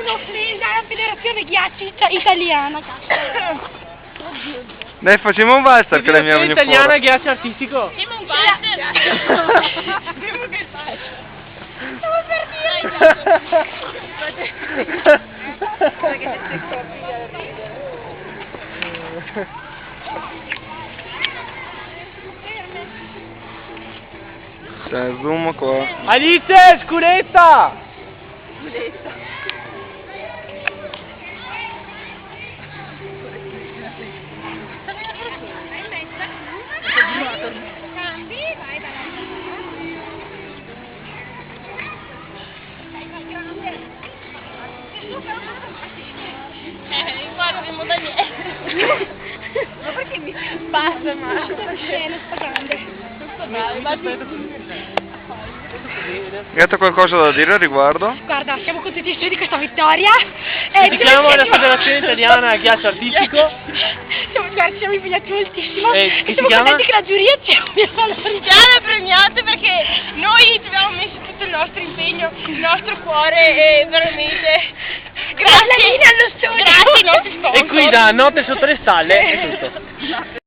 un'offesa alla Federazione Ghiacci Italiana. Dai, facciamo un valzer che la mia viene fuori. Italiana ghiaccio artistico. Facciamo un valzer. Stavo per dire. Cioè, zoom qua. Alice, scudetta! Cambi, vai Guarda, Daniele. Ma perché mi Basta, ma. scena sta grande? Hai detto qualcosa da dire al riguardo? Guarda, siamo contentissimi di questa vittoria. Si chiama la Federazione Italiana Ghiaccio Artistico. Siamo impegnati moltissimo. Che E si siamo chiama? contenti che la giuria ci abbia valorizzato. Chiara premiate perché noi ci abbiamo messo tutto il nostro impegno, il nostro cuore e veramente Grazie allo studio. grazie ai nostri sponsor. E qui da Notte sotto le stalle è tutto.